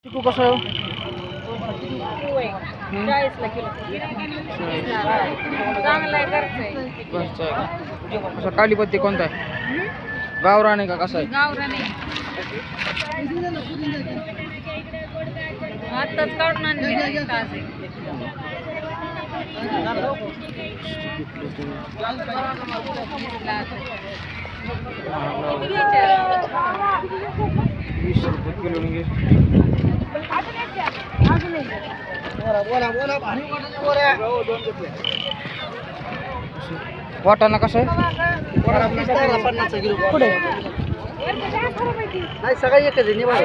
चिकू कसं आहे हो? 40ला किलो. चांगला आहे, घरचं आहे. घरचं आहे का? कसा कालीपत्ती कोणता आहे? गावरान आहे का कसा आहे? गावरान आहे. आत्ताच काढून आणली ताजे. किती घ्यायचे? 20 रुपये किलो निघे. वाटाणा कसा आहे? पुढे नाही सगळं एकच आहे निवार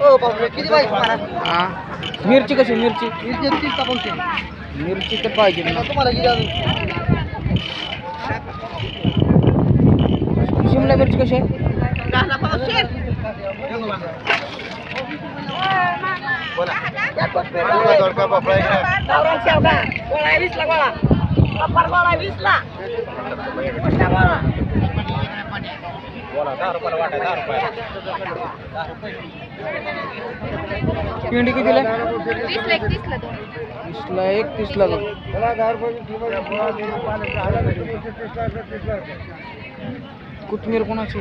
हो बापरे किती पाहिजे तुम्हाला हा मिरची कशी मिरची तीस टाकून ते मिरची तर पाहिजे ना. तुम्हाला किती अजून शिमला मिरची कशी आहे? भेंडी कितीला आहे? 30ला एक, 30ला दोन. 30ला एक 30ला दोन. कोथिंबीर कोणाची?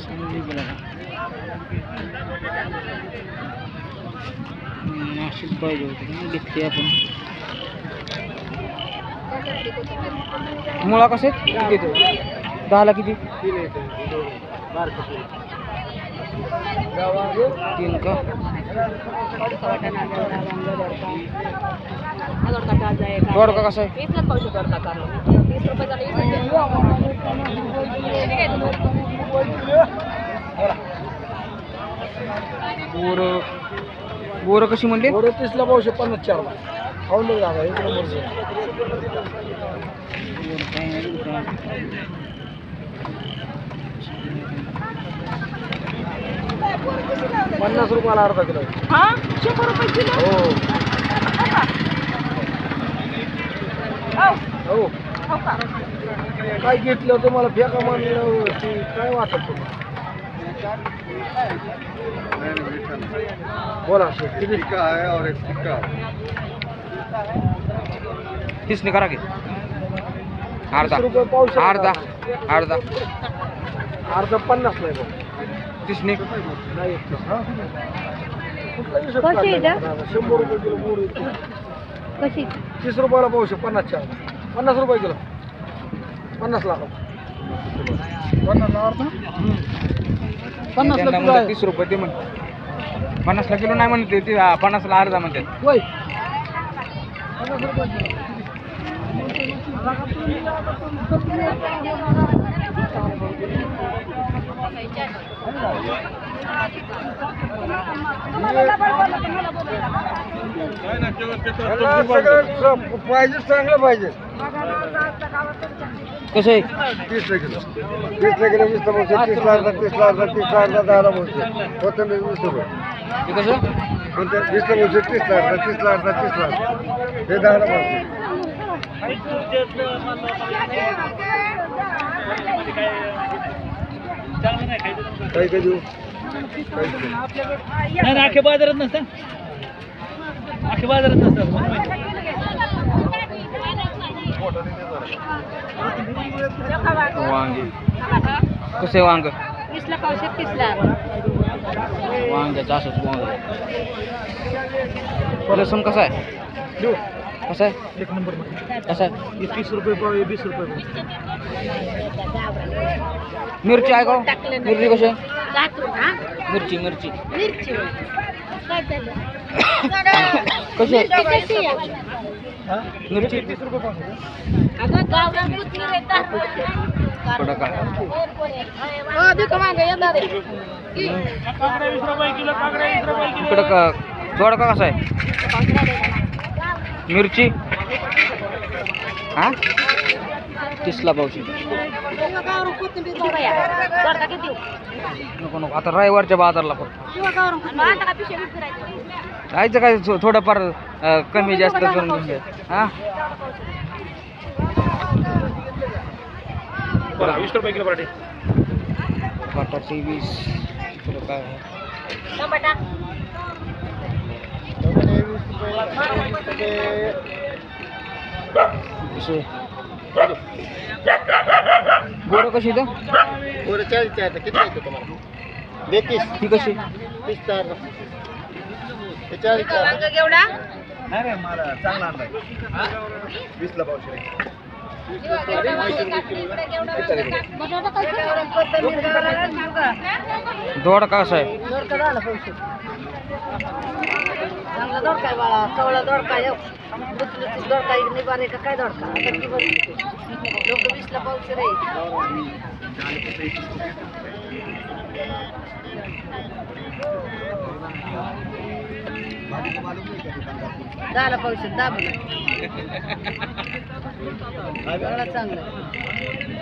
चांगली गेला अशीच पाहिजे होती ना घेतली आपण. मुळा कसे किती येते? 10ला किती? 3 का? दोडका कसा आहे? 20ला पावशे दोडका काढला. 30 रुपये झाले, 20 बोर बोर कशी म्हणली? 30ला पावशे 50 खाऊन बघ दादा एक नंबर 50 रुपयाला अर्धा किलो हा 100 रुपये किलो. हो हो काय घेतलं तुम्हाला फेका मानलं काय वाटत तुम्हाला बोला किती का आहे और एक टिक्का 30 ने करा की अर्धा 30 रुपये पावशे अर्धा अर्धा अर्धा 50 ला आहे 30 ने नाही कुठला हिशोब कशी आहे काढला दादा? 100 रुपये किलो मोड येतो कशी 30 रुपयाला पावशे 50 50 रुपये किलो 50 लाख 50 ला अर्धा 50 ला किलो आहे 30 रुपये ते म्हण 50 ला किलो नाही म्हणते ते 50 ला अर्धा म्हणतात. होय 50 रुपये किलो पाहिजे चांगलं पाहिजे कसं आहे? 30 किलो 20 किलो 20 बोलते 30 ला 30 ला 30 ला 10 बोलते कोथिंबीर 20 रुपये ते कसं? कोणते 20 ला बोलते 30 ला 30 ला 30 ला हे 10 ला बोलते काही काही देऊ नाही अख्ख्या बाजारात नसतं अख्ख्या बाजारात नसतं वांगे कसे वांग? 20ला पावशे 30ला. वांग्याचं असंच वांग. लसूण कसा आहे? देऊ कसा आहे? एक नंबर कसा आहे? 30 रुपये पाव 20 रुपये मिरची आहे का? मिरची कशी आहे? 10 रुपये. मिरची मिरची मिरची काय चाललं? कशी आहे? कशी आहे? मिरची 30 रुपये पाव अगं गावरान कोथिंबीर आहे 10 रुपये. कडक आहे. हो देखो मागे येणार आहे. इकडं दोडका कसा आहे? मिरची हा 30ला पावशे. गावरान कोथिंबीर बघा दोडका किती? नको नको आता रविवारच्या बाजारला फक्त गावरान आता का पिशवी फिरायचं? जायचं काय थोडंफार कमी जास्त करून घेऊन हा बोला 20 रुपये किलो पराठे. बटाटे 20 किलो काय आहे? टमाटा असे गोड कशी इथं? गोडं 40 आहे. किती आहे तुम्हाला? 32. ही कशी? 30 चार. हे 40 आहे. वांग केवढा नाही नाही मला चांगला आणलाय. 20 ला पावशेर आहे. दोड कसा आहे? चांगला दोडकाय बाळा कवळा दोडकाय दोडकाय निबारे का काय दोडका लोक 20ला पावशेर आहे. दहाला पावशेर दाबलं चांगलं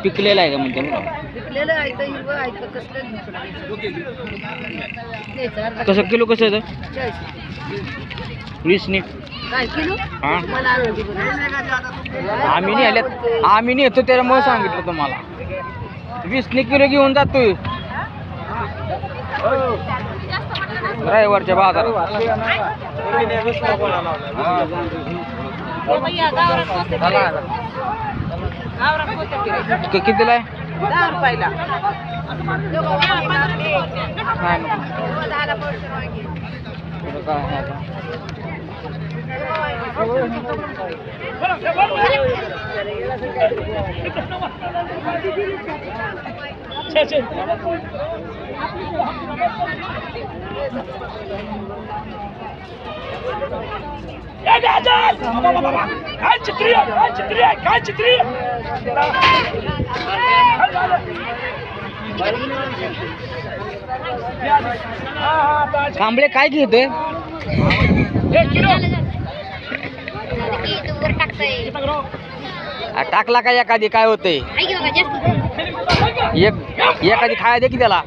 पिकलेला आहे का म्हणते मला? विकलेलं ऐकतं हिरवं ऐकतं कसलं घ्यायचं कसं किलो कसं आहे तर? 40 20 नी काय किलो हा मला आणून आम्ही नाही आल्यात आम्ही नाही येतो त्याच्यामुळे सांगितलं तुम्हाला 20 नी किलो घेऊन जातोय रविवारच्या बाजारात. कितीला आहे? 10 रुपयाला नाही काय आहे आता? छे छे. काय चित्री आहे? काय चित्री आहे? काय चित्री आहे? कांबळे काय घेतोय? टाकला काय एखादी काय होतंय? एखादी खाया दे की त्याला.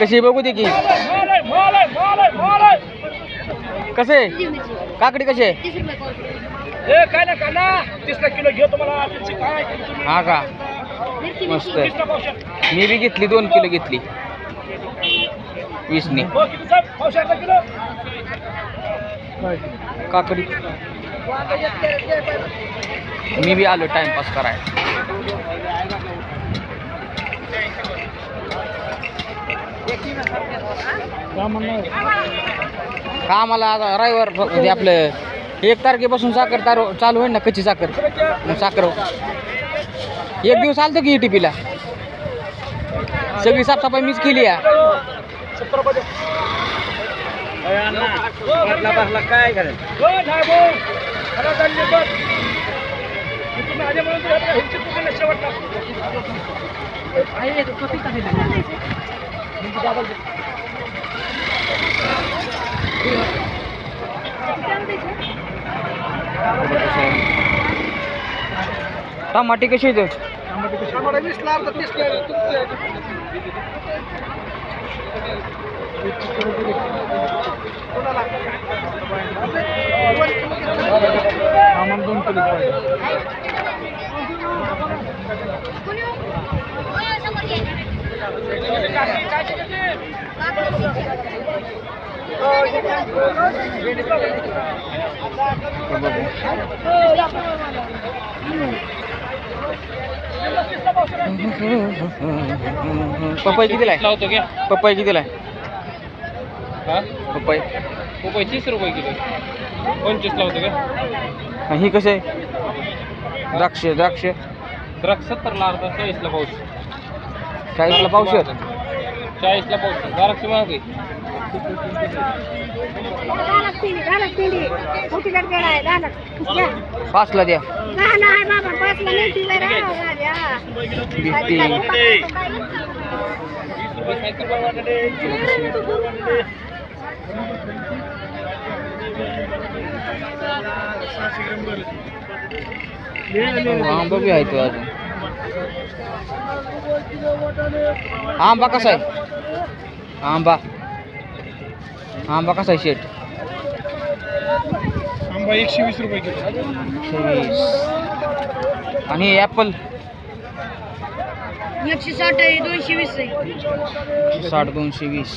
कशी बघू दे की कसे काकडी कसे? काय ना का ना 30 किलो घेऊ तुम्हाला. काय हा का मस्त आहे. मी बी घेतली 2 किलो घेतली 20 नी. हो किती साहेब? पावशेर किलो काकडी मी बी आलो टाइमपास कराय. कामाला आता रविवार म्हणजे आपलं 1 तारखेपासून साखर चालू होईल ना कच्ची साखर. मग साखर 1 दिवस आलतो की टीपीला सगळी साफसफाई मीच केली आहे. 70 रुपये. काय करेल? टमाटे कशी येते? टमाटा 20 ला अर्धा 30 ला. आम्हाला 2 किलो पपई कितीला आहे? लावतो क्या? पपई कितीला आहे? हा पपई रुपये 30 रुपये किलो. 25 लावतो क्या? ही कसं आहे? द्राक्ष द्राक्ष 70 ला अर्धा. 40 ला पाऊस. 40 ला पावशेर. 40 ला पाऊस. द्राक्ष महाग आहे. पाच ला द्या. आंबा बी आहे तो अजून. आंबा कसा आहे? आंबा आंबा कसा आहे शेट? आंबा 120 रुपये किलो. 120. आणि ॲपल 160 आहे 220 आहे 60 220.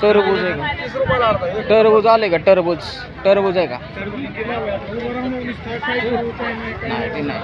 टरबूज आहे का? 30 रुपयाला अर्धा एक. टरबूज आले का? टरबूज टरबूज आहे का? नाही ते नाही.